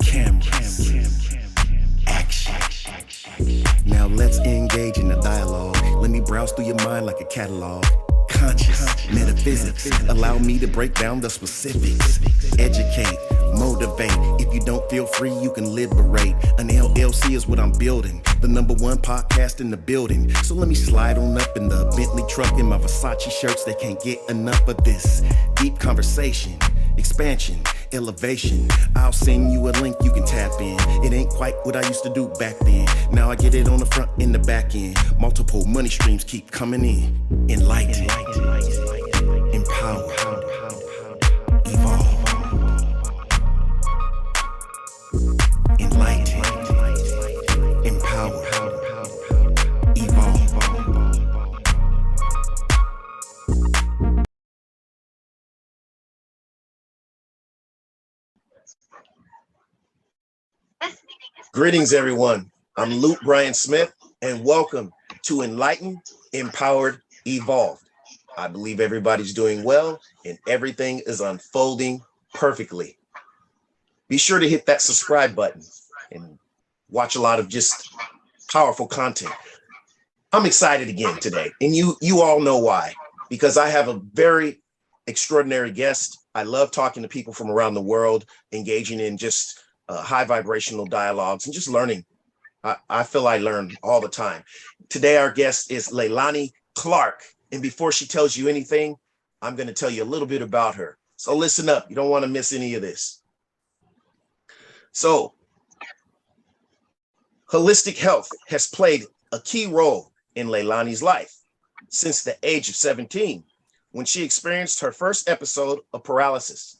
cameras, action. Now let's engage in the dialogue. Let me browse through your mind like a catalog. Conscious metaphysics, allow me to break down the specifics. Educate, motivate. If you don't feel free, you can liberate. An LLC is what I'm building, the #1 podcast in the building. So let me slide on up in the Bentley truck in my Versace shirts. They can't get enough of this deep conversation, expansion, elevation. I'll send you a link you can tap in. It ain't quite what I used to do back then. Now I get it on the front and the back end. Multiple money streams keep coming in. Enlighten, empower, evolve. Enlighten, empower, evolve. Greetings, everyone. I'm Luke Bryon Smith, and welcome to Enlighten, Empowered, Evolved. I believe everybody's doing well, and everything is unfolding perfectly. Be sure to hit that subscribe button and watch a lot of just powerful content. I'm excited again today, and you all know why, because I have a very extraordinary guest. I love talking to people from around the world, engaging in just high vibrational dialogues and just learning. I feel I learn all the time. Today, our guest is Leilani Clark. And before she tells you anything, I'm going to tell you a little bit about her. So listen up. You don't want to miss any of this. So, holistic health has played a key role in Leilani's life since the age of 17, when she experienced her first episode of paralysis.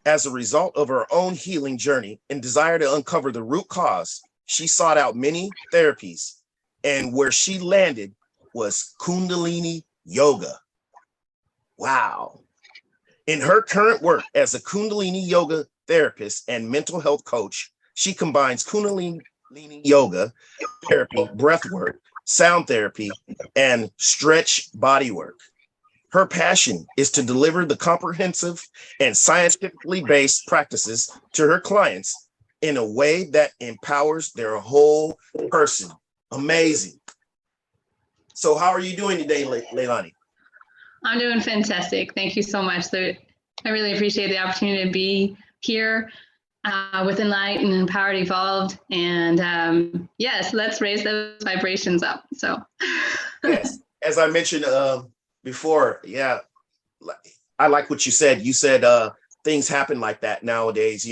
As a result of her own healing journey and desire to uncover the root cause, she sought out many therapies, and where she landed was Kundalini Yoga. Wow. In her current work as a Kundalini Yoga therapist and mental health coach, she combines Kundalini Yoga therapy, breathwork, sound therapy, and stretch bodywork. Her passion is to deliver the comprehensive and scientifically based practices to her clients in a way that empowers their whole person. Amazing. So how are you doing today, Leilani? I'm doing fantastic. Thank you so much. I really appreciate the opportunity to be here with Enlightened, Empowered, Evolved. And yes, let's raise those vibrations up. So yes, as I mentioned before, yeah, I like what you said. You said things happen like that nowadays,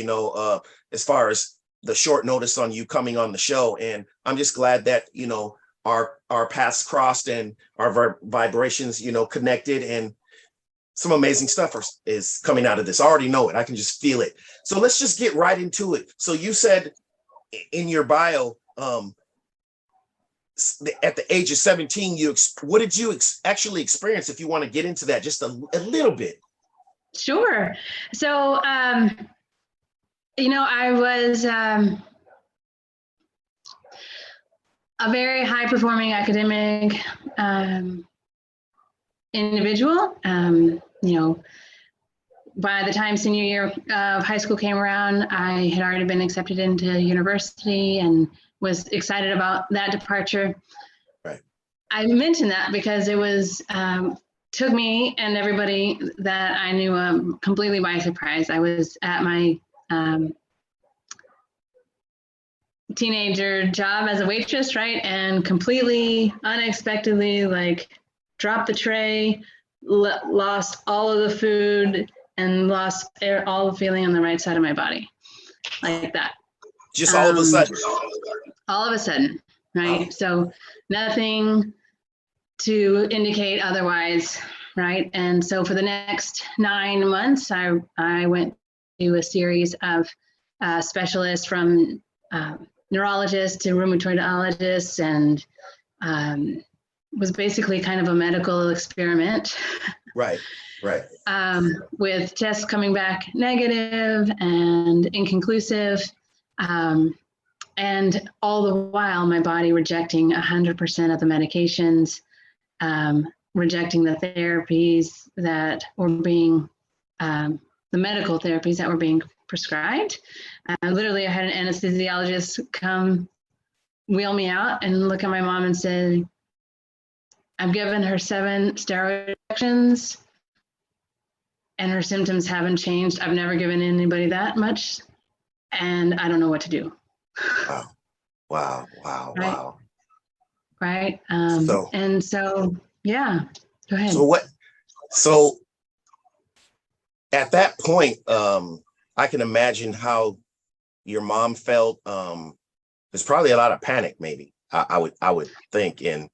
as far as the short notice on you coming on the show. And I'm just glad that, our paths crossed and our vibrations, connected, and some amazing stuff is coming out of this. I already know it. I can just feel it. So let's just get right into it. So you said in your bio, at the age of 17, what did you actually experience, if you want to get into that just a little bit? Sure. So, I was a very high performing academic individual. By the time senior year of high school came around, I had already been accepted into university and was excited about that departure. Right. I mentioned that because it was took me and everybody that I knew completely by surprise. I was at my teenager job as a waitress, right? And completely unexpectedly, dropped the tray, lost all of the food, and lost all the feeling on the right side of my body, like that. Just all of a sudden. All of a sudden, right? So nothing to indicate otherwise, right? And so for the next 9 months, I went to a series of specialists, from neurologists to rheumatologists, and was basically kind of a medical experiment. Right. With tests coming back negative and inconclusive. And all the while, my body rejecting 100% of the medications, rejecting the therapies that were being, the medical therapies that were being prescribed. Literally, I had an anesthesiologist come wheel me out and look at my mom and say, I've given her 7 steroid injections and her symptoms haven't changed. I've never given anybody that much, and I don't know what to do. Wow. Right? Wow. Right. So Yeah, go ahead. So at that point, I can imagine how your mom felt. There's probably a lot of panic, maybe. I would think, and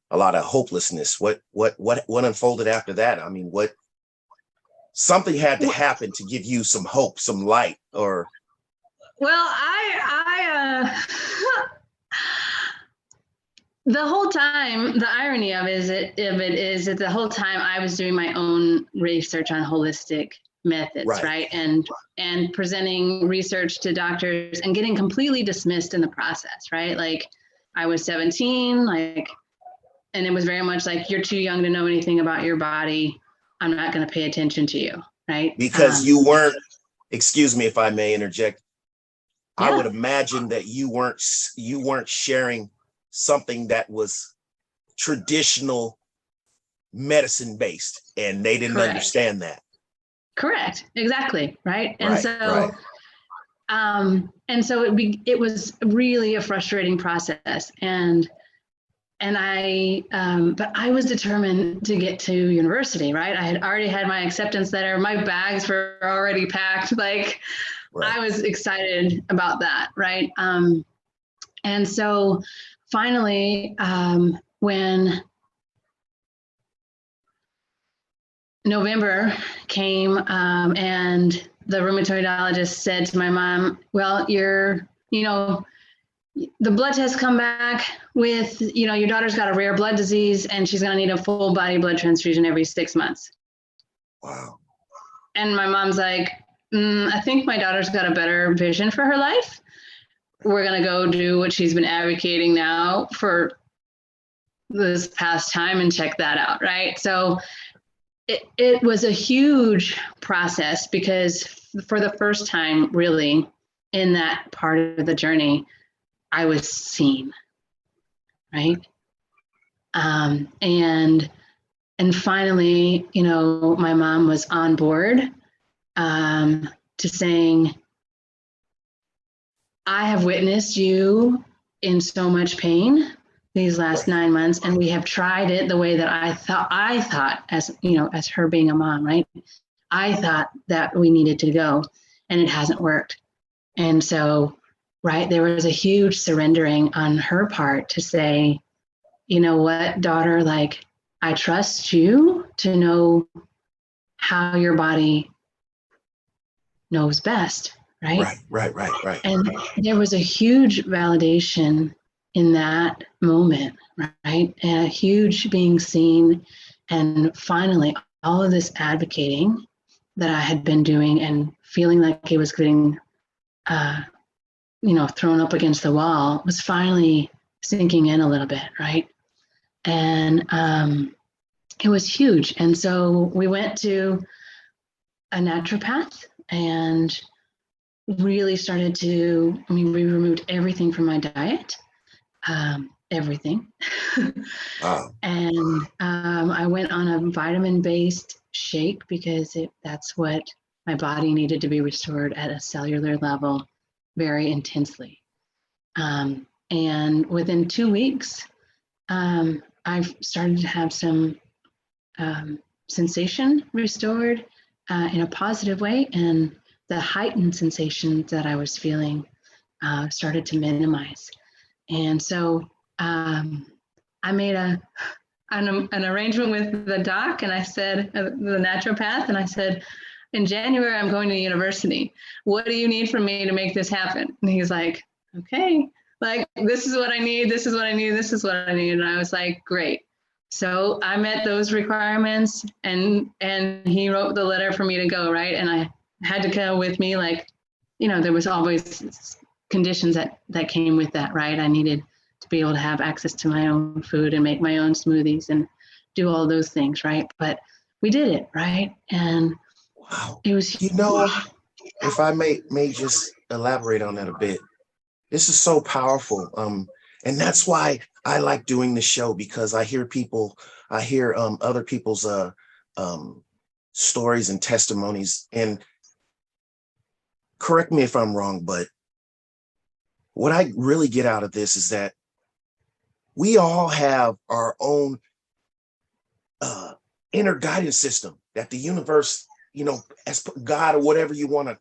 a lot of hopelessness. What unfolded after that? I mean, something had to happen to give you some hope, some light, or. Well, the whole time, the irony of it is that the whole time I was doing my own research on holistic methods, right? And presenting research to doctors and getting completely dismissed in the process, right? Like I was 17, and it was very much like, you're too young to know anything about your body. I'm not going to pay attention to you, right? Because you weren't, excuse me if I may interject, yeah. I would imagine that you weren't sharing something that was traditional medicine based, and they didn't understand that. Correct. Exactly. Right. And it was really a frustrating process. But I was determined to get to university, right? I had already had my acceptance letter. My bags were already packed. I was excited about that. Right. And so finally, when November came, and the rheumatologist said to my mom, well, the blood tests come back with, your daughter's got a rare blood disease and she's going to need a full body blood transfusion every 6 months. Wow. And my mom's like, I think my daughter's got a better vision for her life. We're going to go do what she's been advocating now for this past time and check that out. Right. So it was a huge process, because for the first time really in that part of the journey, I was seen. Right. And finally, my mom was on board, to saying, I have witnessed you in so much pain these last 9 months, and we have tried it the way that I thought as her being a mom, right? I thought that we needed to go, and it hasn't worked. And so, right, there was a huge surrendering on her part to say, you know what, daughter, I trust you to know how your body knows best, right? Right. And there was a huge validation in that moment, right? And a huge being seen. And finally, all of this advocating that I had been doing and feeling like it was getting, thrown up against the wall was finally sinking in a little bit, right? And it was huge. And so we went to a naturopath and really started we removed everything from my diet, everything. Wow. And I went on a vitamin-based shake because that's what my body needed to be restored at a cellular level very intensely. And within 2 weeks, I've started to have some sensation restored in a positive way, and the heightened sensations that I was feeling started to minimize. And so I made an arrangement with the doc, and I said, the naturopath, and I said, in January, I'm going to university. What do you need from me to make this happen? And he's like, okay, this is what I need. This is what I need. This is what I need. And I was like, great. So I met those requirements, and he wrote the letter for me to go, right? And I had to go with me, there was always conditions that came with that, right? I needed to be able to have access to my own food and make my own smoothies and do all those things, right? But we did it, right? And wow, it was huge. if I may just elaborate on that a bit, this is so powerful. And that's why I like doing this show, because I hear other people's stories and testimonies. And correct me if I'm wrong, but what I really get out of this is that we all have our own inner guidance system that the universe, as God or whatever you want to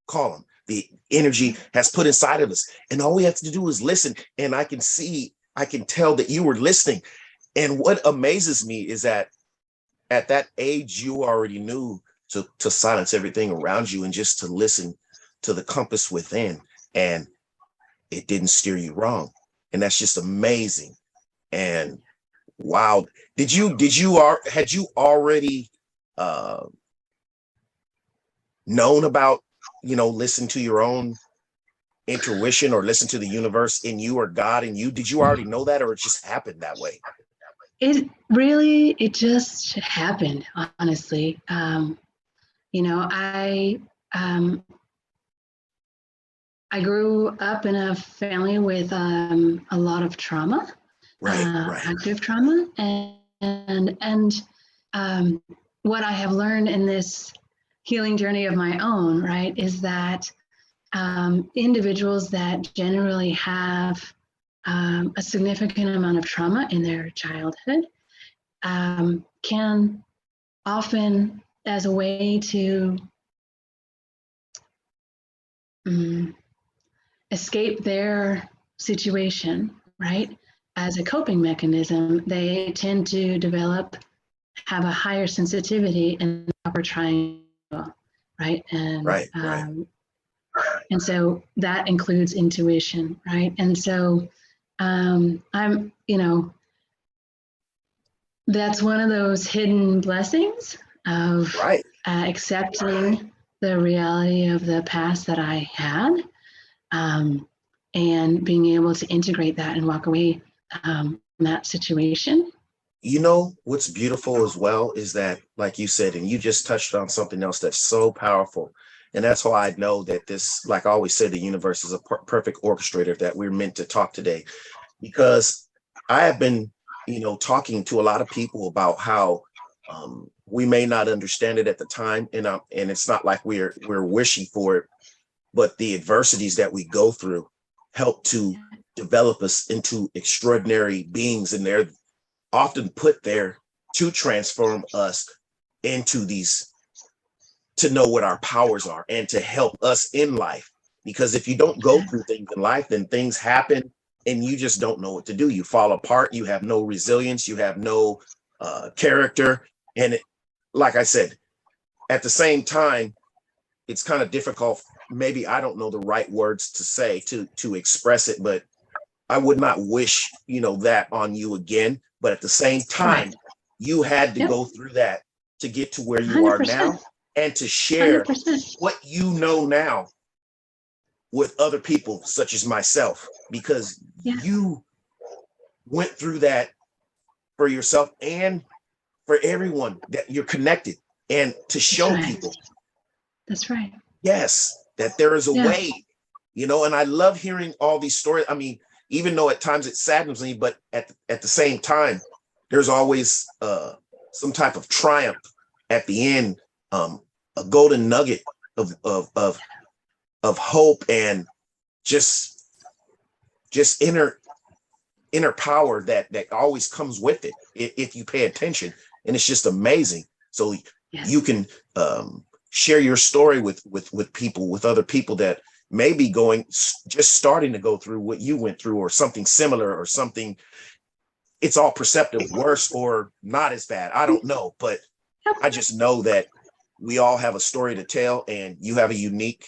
call them, the energy has put inside of us. And all we have to do is listen. And I can tell that you were listening. And what amazes me is that at that age, you already knew to silence everything around you and just to listen to the compass within. And it didn't steer you wrong. And that's just amazing. And wow. Had you already known about, listen to your own intuition or listen to the universe in you or God in you? Did you already know that, or it just happened that way? It just happened, honestly. I grew up in a family with a lot of trauma, right. active trauma, and what I have learned in this healing journey of my own, right, is that individuals that generally have a significant amount of trauma in their childhood can often, as a way to escape their situation, right, as a coping mechanism, they tend to have a higher sensitivity in the upper triangle, right? And right. And so that includes intuition, right? And so that's one of those hidden blessings of accepting the reality of the past that I had, and being able to integrate that and walk away from that situation. What's beautiful as well is that, like you said, and you just touched on something else that's so powerful. And that's why I know that this, like I always said, the universe is a perfect orchestrator, that we're meant to talk today. Because I have been, talking to a lot of people about how we may not understand it at the time. And it's not like we're wishing for it, but the adversities that we go through help to develop us into extraordinary beings. And they're often put there to transform us into to know what our powers are and to help us in life. Because if you don't go through things in life, then things happen and you just don't know what to do. You fall apart. You have no resilience. You have no character. And like I said, at the same time, it's kind of difficult. Maybe I don't know the right words to say to express it, but I would not wish, that on you again. But at the same time, you had to go through that to get to where you 100%. Are now, and to share 100%. What you know now with other people such as myself, because you went through that for yourself and for everyone that you're connected, and to show people. That's right. Yes, that there is a way, and I love hearing all these stories. I mean, even though at times it saddens me, but at the same time, there's always some type of triumph at the end, a golden nugget of hope and just inner power that always comes with it if you pay attention, and it's just amazing. So you can share your story with people, with other people that may be just starting to go through what you went through, or something similar, or something. It's all perceptive, worse or not as bad. I don't know, but I just know that we all have a story to tell, and you have a unique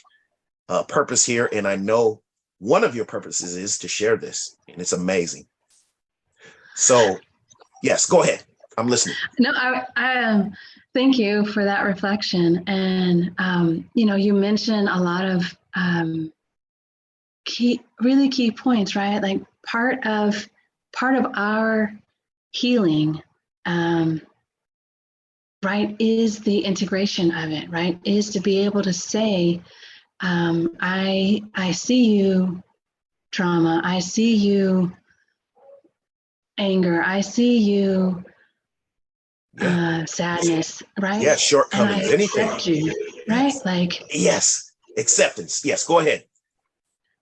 purpose here. And I know one of your purposes is to share this, and it's amazing. So yes, go ahead. I'm listening. No, I thank you for that reflection. And, you mentioned a lot of really key points, right? Like part of our healing, right, is the integration of it, right? Is to be able to say, I see you trauma. I see you anger. I see you sadness, right? Yeah, And I shortcomings, anything. accept you, right? Yes. Like, Yes. Acceptance. Yes, go ahead.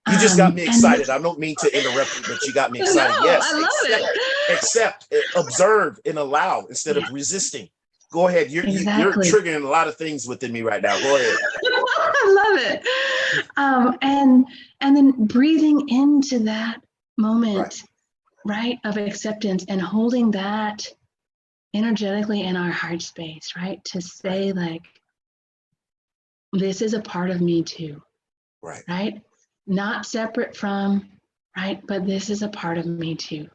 You just got me and excited. I don't mean to interrupt you, but you got me excited. no, Yes, I love accept, observe, and allow instead of resisting. Go ahead. You're exactly. triggering a lot of things within me right now. Go ahead. I love it. And then breathing into that moment, right, of acceptance and holding that energetically in our heart space, right? To say like, this is a part of me too, right? Not separate from, right? But this is a part of me too.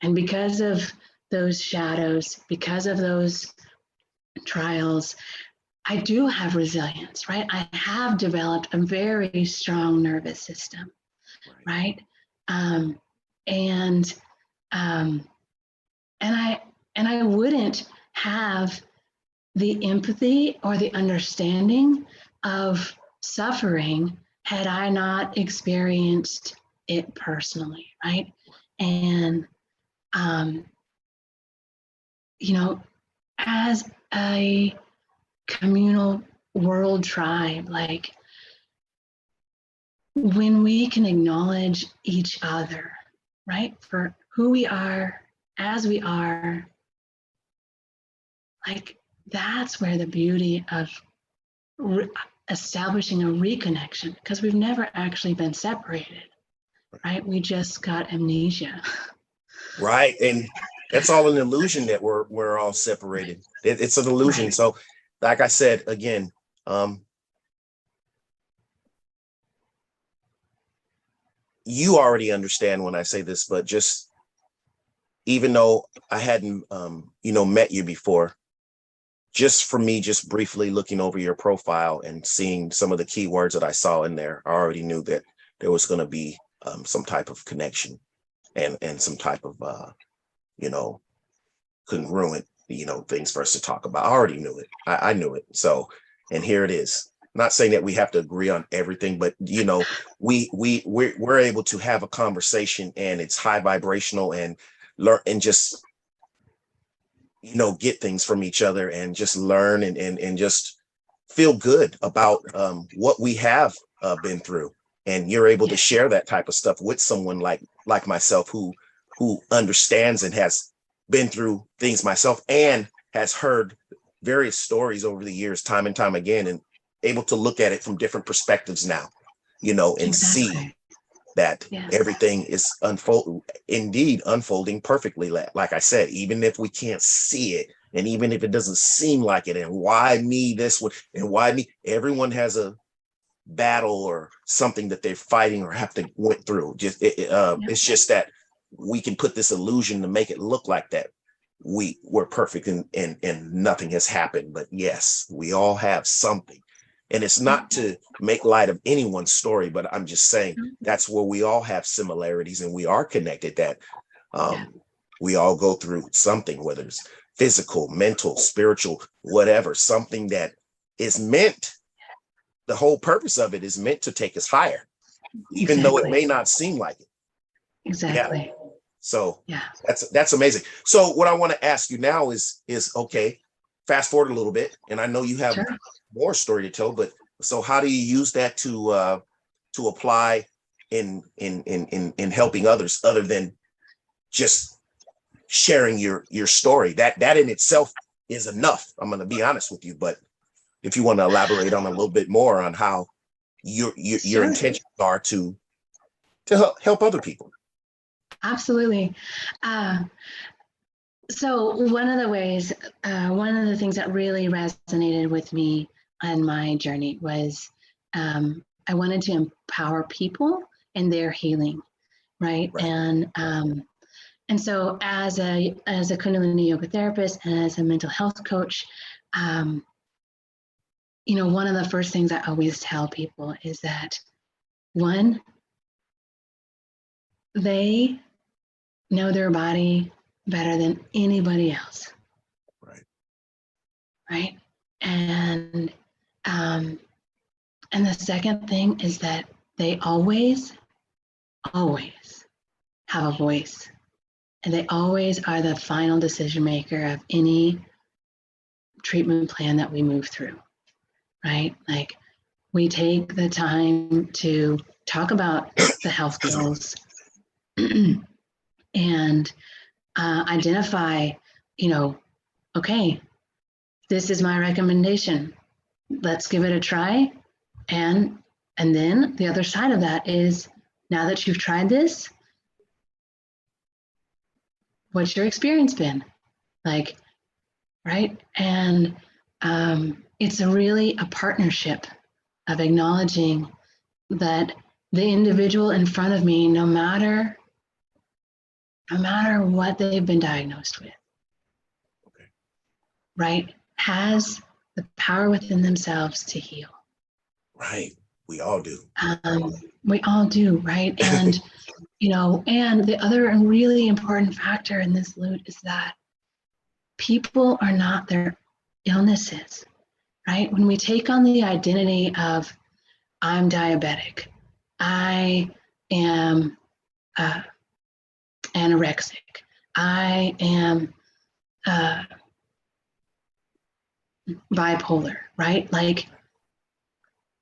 And because of those shadows, because of those trials, I do have resilience, right? I have developed a very strong nervous system, right? Um, and um, and I wouldn't have the empathy or the understanding of suffering had I not experienced it personally, right? And you know, as a communal world tribe, like when we can acknowledge each other, right, for who we are, as we are, like that's where the beauty of establishing a reconnection, because we've never actually been separated, right? We just got amnesia. Right. And that's all an illusion that we're all separated. It's an illusion. Right. So, like I said, again, you already understand when I say this, but just even though I hadn't, met you before, just for me, just briefly looking over your profile and seeing some of the keywords that I saw in there, I already knew that there was going to be some type of connection and some type of, congruent, things for us to talk about. I already knew it. I knew it. So, and here it is. Not saying that we have to agree on everything, but we're able to have a conversation and it's high vibrational and learn and just get things from each other and just learn and just feel good about what we have been through. And you're able to share that type of stuff with someone like myself who understands and has been through things myself and has heard various stories over the years, time and time again, and able to look at it from different perspectives now, and see that everything is unfolding perfectly. Like I said, even if we can't see it, and even if it doesn't seem like it, and why me this one, and why me, everyone has a battle or something that they're fighting or have to went through. It's just that we can put this illusion to make it look like that we're perfect and nothing has happened. But yes, we all have something. And it's not to make light of anyone's story, but I'm just saying that's where we all have similarities and we are connected, that we all go through something, whether it's physical, mental, spiritual, whatever, something that is meant, the whole purpose of it is meant to take us higher, even though it may not seem like it. Exactly. Yeah. So that's amazing. So what I want to ask you now is okay, fast forward a little bit, and I know you have more story to tell, but so how do you use that to apply in helping others, other than just sharing your story? That in itself is enough. I'm going to be honest with you, but if you want to elaborate on a little bit more on how your intentions are to help other people. Absolutely. So one of the things that really resonated with me on my journey was I wanted to empower people in their healing, right? And so as a Kundalini Yoga therapist and as a mental health coach, one of the first things I always tell people is that, one, they know their body better than anybody else. Right. And And the second thing is that they always have a voice, and they always are the final decision maker of any treatment plan that we move through, right? Like, we take the time to talk about the health goals and identify, okay, this is my recommendation. Let's give it a try. And then the other side of that is, now that you've tried this, what's your experience been like, right? And it's really a partnership of acknowledging that the individual in front of me, no matter what they've been diagnosed with, Okay. right, has the power within themselves to heal. Right. We all do. We all do, right? And, and the other really important factor in this, Lute, is that people are not their illnesses, right? When we take on the identity of, I'm diabetic, I am anorexic, I am bipolar, right? Like,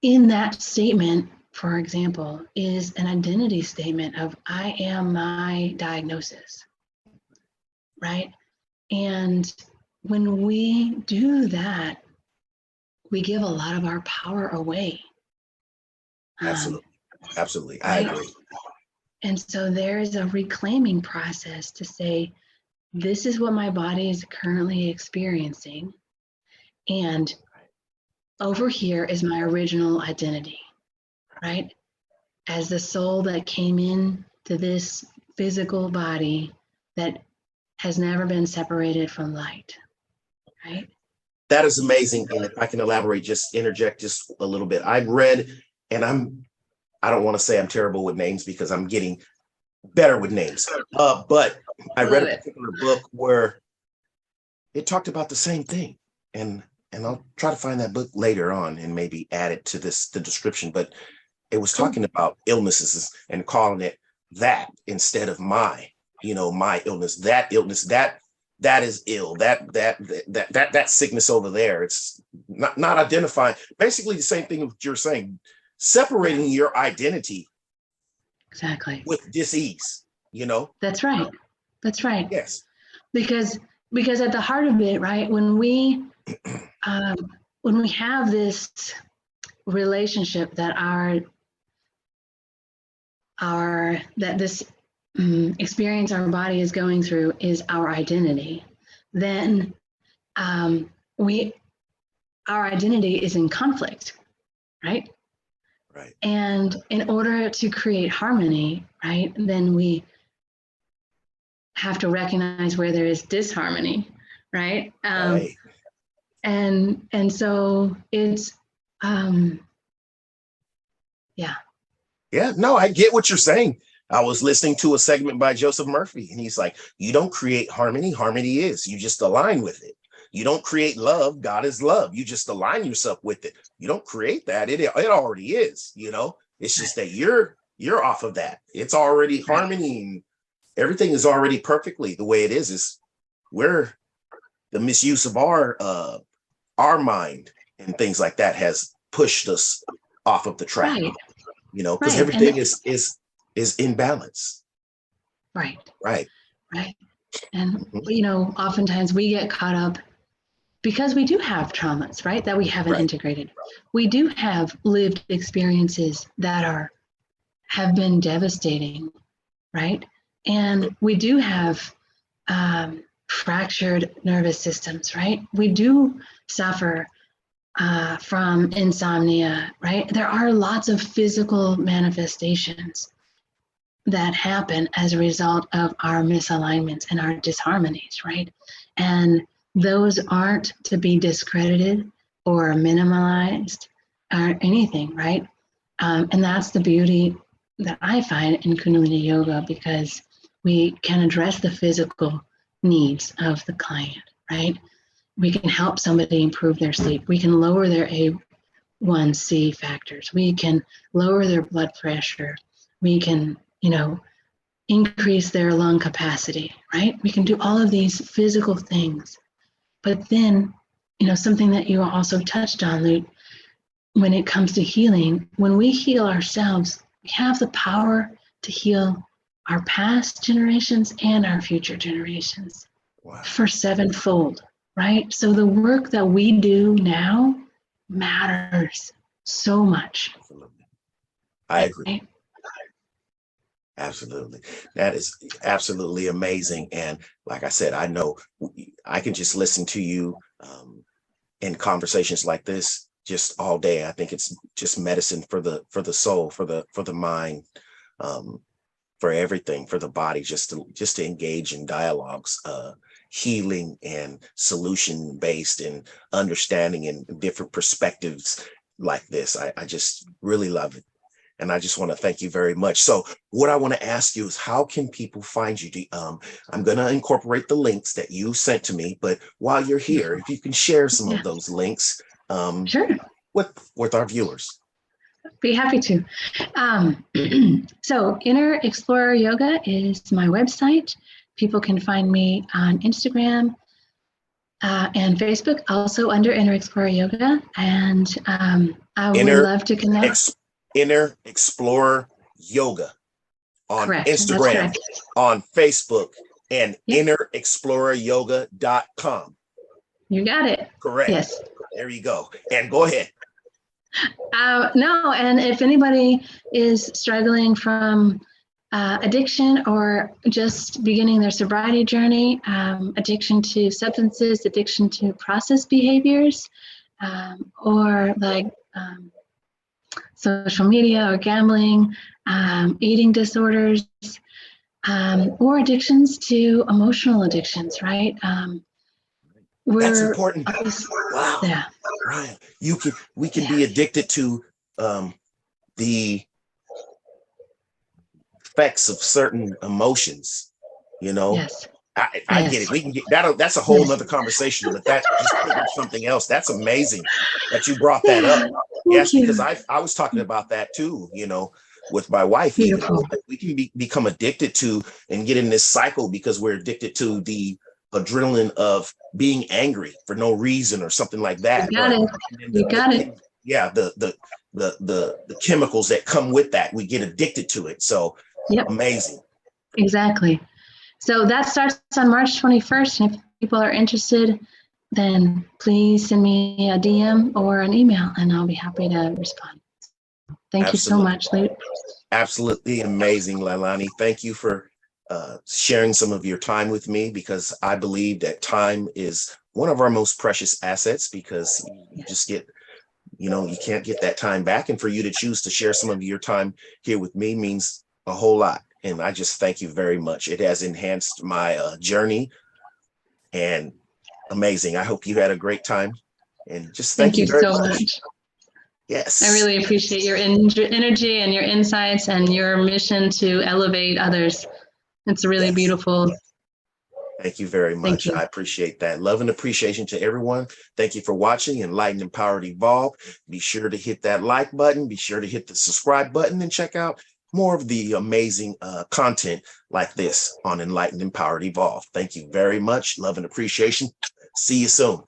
in that statement, for example, is an identity statement of, I am my diagnosis, right? And when we do that, we give a lot of our power away. Absolutely. Right? I agree. And so there is a reclaiming process to say, this is what my body is currently experiencing. And over here is my original identity, right? As the soul that came in to this physical body that has never been separated from light, right? That is amazing. And if I can elaborate, just interject just a little bit. I've read, and I don't want to say I'm terrible with names because I'm getting better with names. But I read a particular book where it talked about the same thing. And I'll try to find that book later on and maybe add it to the description. But it was talking about illnesses and calling it that instead of my illness, that illness, that is ill, that sickness over there. It's not identifying. Basically the same thing that you're saying, separating your identity exactly with dis-ease. That's right. Yes. Because at the heart of it, right, when we have this relationship that this experience our body is going through is our identity, then our identity is in conflict, right? Right. And in order to create harmony, right, then we have to recognize where there is disharmony, right? Right. And so it's Yeah, no, I get what you're saying. I was listening to a segment by Joseph Murphy, and he's like, you don't create harmony. Harmony is, you just align with it. You don't create love. God is love. You just align yourself with it. You don't create that. It already is, it's just that you're off of that. It's already harmony, and everything is already perfectly the way it is where the misuse of our mind and things like that has pushed us off of the track. Right. Because everything is in balance. Right. And oftentimes we get caught up because we do have traumas, right, that we haven't integrated. We do have lived experiences that have been devastating, right? And we do have fractured nervous systems, right? We do suffer from insomnia, right? There are lots of physical manifestations that happen as a result of our misalignments and our disharmonies, right? And those aren't to be discredited or minimalized or anything, right? And that's the beauty that I find in Kundalini Yoga, because we can address the physical needs of the client, right? We can help somebody improve their sleep. We can lower their A1C factors. We can lower their blood pressure. We can, increase their lung capacity, right? We can do all of these physical things. But then, something that you also touched on, Lute, when it comes to healing, when we heal ourselves, we have the power to heal our past generations and our future generations. Wow. For sevenfold, right? So the work that we do now matters so much. Absolutely. I agree. Right? Absolutely. That is absolutely amazing. And like I said, I know I can just listen to you in conversations like this just all day. I think it's just medicine for the soul, for the mind, for everything, for the body, just to engage in dialogues, healing and solution based and understanding and different perspectives like this. I just really love it. And I just want to thank you very much. So what I want to ask you is, how can people find you? I'm going to incorporate the links that you sent to me, but while you're here, if you can share some of those links sure. with our viewers. Be happy to. So Inner Explorer Yoga is my website. People can find me on Instagram and Facebook, also under Inner Explorer Yoga. And I would love to connect. Inner Explorer Yoga on Instagram, on Facebook, and innerexploreryoga.com. You got it. Correct. Yes. There you go. And go ahead. No, and if anybody is struggling from addiction or just beginning their sobriety journey, addiction to substances, addiction to process behaviors, or like social media or gambling, eating disorders, or addictions to emotional addictions, right? That's important. Wow. Yeah. Right. We can be addicted to the effects of certain emotions, Yes. I get it. We can get that. That's a whole nother conversation, but that's just something else. That's amazing that you brought that up. Yes, because I was talking about that too, with my wife. Beautiful. We can become addicted to and get in this cycle because we're addicted to the adrenaline of being angry for no reason or something like that. You got it. Yeah, the chemicals that come with that, we get addicted to it. So amazing. Exactly. So that starts on March 21st. And if people are interested, then please send me a DM or an email and I'll be happy to respond. Thank you so much, Lute. Absolutely amazing, Leilani. Thank you for sharing some of your time with me, because I believe that time is one of our most precious assets, because you just get, you can't get that time back. And for you to choose to share some of your time here with me means a whole lot. And I just thank you very much. It has enhanced my journey, and amazing. I hope you had a great time, and just thank you very much. Yes. I really appreciate your energy and your insights and your mission to elevate others. It's really beautiful. Thank you very much. I appreciate that. Love and appreciation to everyone. Thank you for watching Enlightened, Empowered, Evolved. Be sure to hit that like button. Be sure to hit the subscribe button and check out more of the amazing content like this on Enlightened, Empowered, Evolved. Thank you very much. Love and appreciation. See you soon.